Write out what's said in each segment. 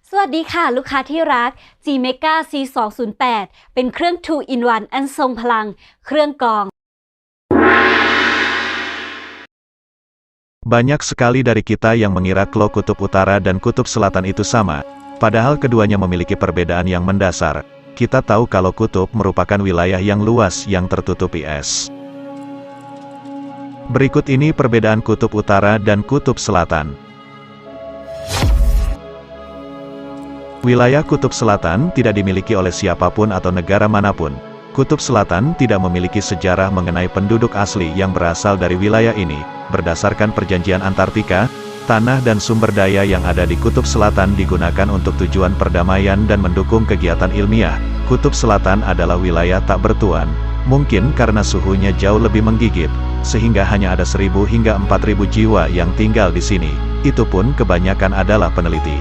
สวัสดีค่ะลูกค้าที่รัก G-Mega C208 เป็นเครื่อง 2-in-1 อันทรงพลัง เครื่องกรอง Banyak sekali dari kita yang mengira Klo Kutub Utara dan Kutub Selatan itu sama, padahal keduanya memiliki perbedaan yang mendasar. Kita tahu kalau kutub merupakan wilayah yang luas yang tertutupi es. Berikut ini perbedaan Kutub Utara dan Kutub Selatan. Wilayah Kutub Selatan tidak dimiliki oleh siapapun atau negara manapun. Kutub Selatan tidak memiliki sejarah mengenai penduduk asli yang berasal dari wilayah ini. Berdasarkan Perjanjian Antartika, tanah dan sumber daya yang ada di Kutub Selatan digunakan untuk tujuan perdamaian dan mendukung kegiatan ilmiah. Kutub Selatan adalah wilayah tak bertuan. Mungkin karena suhunya jauh lebih menggigit, sehingga hanya ada 1.000 hingga 4.000 jiwa yang tinggal di sini. Itu pun kebanyakan adalah peneliti.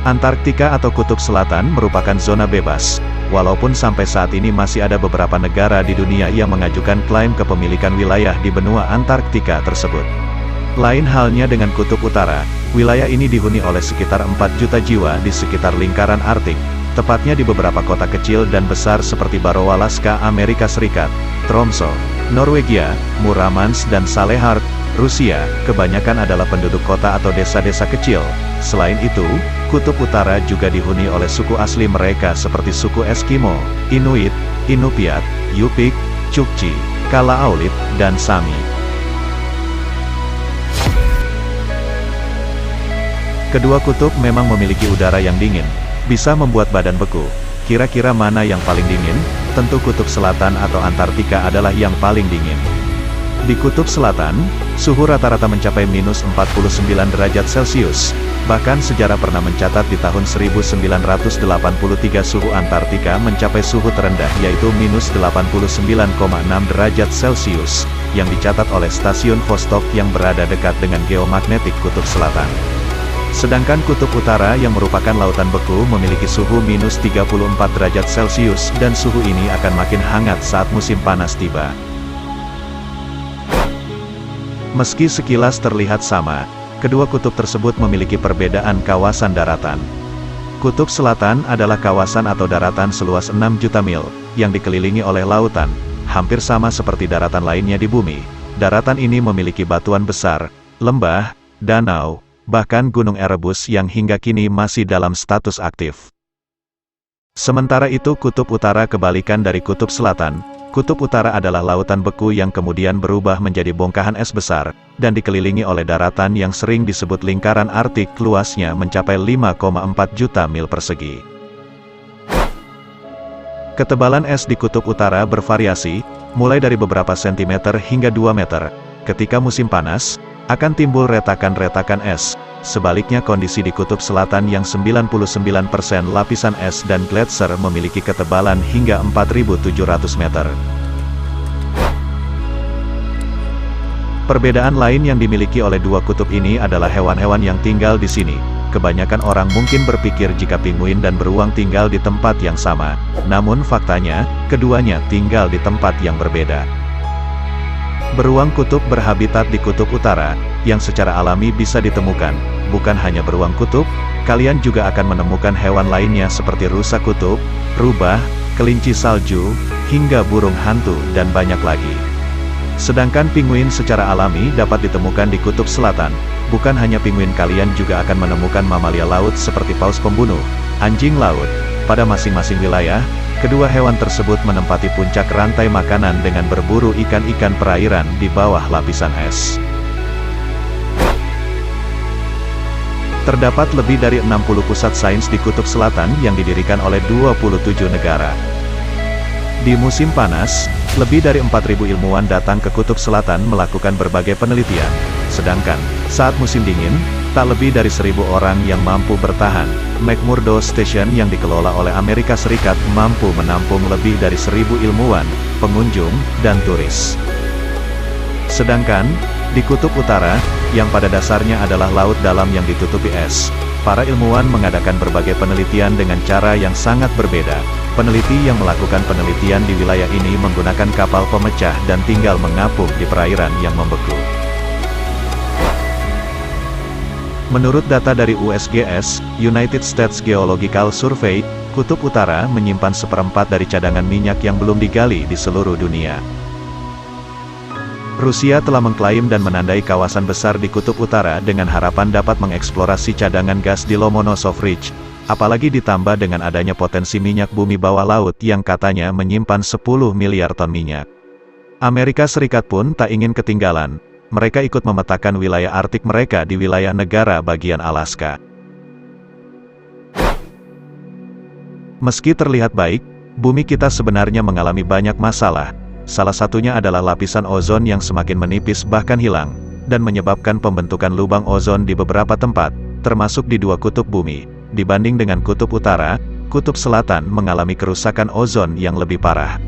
Antarktika atau Kutub Selatan merupakan zona bebas, walaupun sampai saat ini masih ada beberapa negara di dunia yang mengajukan klaim kepemilikan wilayah di benua Antarktika tersebut. Lain halnya dengan Kutub Utara, wilayah ini dihuni oleh sekitar 4 juta jiwa di sekitar lingkaran Arktik, tepatnya di beberapa kota kecil dan besar seperti Barrow, Alaska, Amerika Serikat, Tromsø, Norwegia, Murmansk dan Svalbard, Rusia. Kebanyakan adalah penduduk kota atau desa-desa kecil. Selain itu, Kutub Utara juga dihuni oleh suku asli mereka seperti suku Eskimo, Inuit, Inupiat, Yupik, Chukchi, Kalaallit, dan Sami. Kedua kutub memang memiliki udara yang dingin, bisa membuat badan beku. Kira-kira mana yang paling dingin? Tentu Kutub Selatan atau Antartika adalah yang paling dingin. Di Kutub Selatan, suhu rata-rata mencapai minus 49 derajat Celcius. Bahkan sejarah pernah mencatat di tahun 1983 suhu Antartika mencapai suhu terendah yaitu minus 89,6 derajat Celcius, yang dicatat oleh stasiun Vostok yang berada dekat dengan geomagnetik Kutub Selatan. Sedangkan Kutub Utara yang merupakan lautan beku memiliki suhu minus 34 derajat Celcius dan suhu ini akan makin hangat saat musim panas tiba. Meski sekilas terlihat sama, kedua kutub tersebut memiliki perbedaan kawasan daratan. Kutub Selatan adalah kawasan atau daratan seluas 6 juta mil, yang dikelilingi oleh lautan, hampir sama seperti daratan lainnya di bumi. Daratan ini memiliki batuan besar, lembah, danau, bahkan gunung Erebus yang hingga kini masih dalam status aktif. Sementara itu Kutub Utara kebalikan dari Kutub Selatan. Kutub Utara adalah lautan beku yang kemudian berubah menjadi bongkahan es besar, dan dikelilingi oleh daratan yang sering disebut lingkaran Arktik, luasnya mencapai 5,4 juta mil persegi. Ketebalan es di Kutub Utara bervariasi, mulai dari beberapa sentimeter hingga 2 meter. Ketika musim panas, akan timbul retakan-retakan es. Sebaliknya kondisi di Kutub Selatan yang 99% lapisan es dan gletser memiliki ketebalan hingga 4.700 meter. Perbedaan lain yang dimiliki oleh dua kutub ini adalah hewan-hewan yang tinggal di sini. Kebanyakan orang mungkin berpikir jika penguin dan beruang tinggal di tempat yang sama, namun faktanya, keduanya tinggal di tempat yang berbeda. Beruang kutub berhabitat di Kutub Utara, yang secara alami bisa ditemukan. Bukan hanya beruang kutub, kalian juga akan menemukan hewan lainnya seperti rusa kutub, rubah, kelinci salju, hingga burung hantu dan banyak lagi. Sedangkan penguin secara alami dapat ditemukan di Kutub Selatan. Bukan hanya penguin, kalian juga akan menemukan mamalia laut seperti paus pembunuh, anjing laut. Pada masing-masing wilayah, kedua hewan tersebut menempati puncak rantai makanan dengan berburu ikan-ikan perairan di bawah lapisan es. Terdapat lebih dari 60 pusat sains di Kutub Selatan yang didirikan oleh 27 negara. Di musim panas, lebih dari 4.000 ilmuwan datang ke Kutub Selatan melakukan berbagai penelitian. Sedangkan, saat musim dingin, tak lebih dari 1.000 orang yang mampu bertahan. McMurdo Station yang dikelola oleh Amerika Serikat mampu menampung lebih dari 1.000 ilmuwan, pengunjung, dan turis. Sedangkan, di Kutub Utara, yang pada dasarnya adalah laut dalam yang ditutupi es, para ilmuwan mengadakan berbagai penelitian dengan cara yang sangat berbeda. Peneliti yang melakukan penelitian di wilayah ini menggunakan kapal pemecah dan tinggal mengapung di perairan yang membeku. Menurut data dari USGS, United States Geological Survey, Kutub Utara menyimpan seperempat dari cadangan minyak yang belum digali di seluruh dunia. Rusia telah mengklaim dan menandai kawasan besar di Kutub Utara dengan harapan dapat mengeksplorasi cadangan gas di Lomonosov Ridge, apalagi ditambah dengan adanya potensi minyak bumi bawah laut yang katanya menyimpan 10 miliar ton minyak. Amerika Serikat pun tak ingin ketinggalan. Mereka ikut memetakan wilayah Arktik mereka di wilayah negara bagian Alaska. Meski terlihat baik, bumi kita sebenarnya mengalami banyak masalah. Salah satunya adalah lapisan ozon yang semakin menipis bahkan hilang, dan menyebabkan pembentukan lubang ozon di beberapa tempat, termasuk di dua kutub bumi. Dibanding dengan kutub utara, kutub selatan mengalami kerusakan ozon yang lebih parah.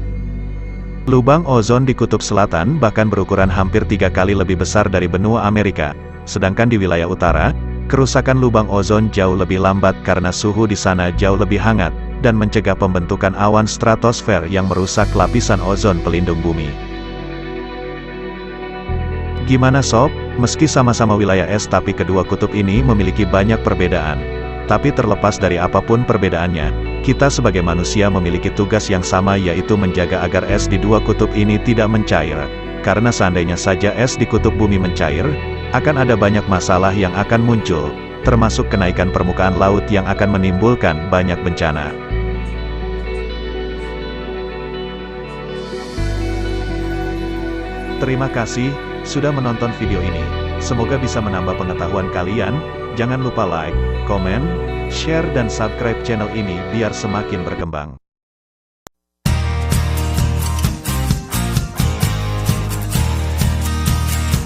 Lubang ozon di kutub selatan bahkan berukuran hampir 3 kali lebih besar dari benua Amerika, sedangkan di wilayah utara, kerusakan lubang ozon jauh lebih lambat karena suhu di sana jauh lebih hangat, dan mencegah pembentukan awan stratosfer yang merusak lapisan ozon pelindung bumi. Gimana sob? Meski sama-sama wilayah es tapi kedua kutub ini memiliki banyak perbedaan. Tapi terlepas dari apapun perbedaannya, kita sebagai manusia memiliki tugas yang sama yaitu menjaga agar es di dua kutub ini tidak mencair. Karena seandainya saja es di kutub bumi mencair, akan ada banyak masalah yang akan muncul, termasuk kenaikan permukaan laut yang akan menimbulkan banyak bencana. Terima kasih sudah menonton video ini. Semoga bisa menambah pengetahuan kalian. Jangan lupa like, komen, share dan subscribe channel ini biar semakin berkembang.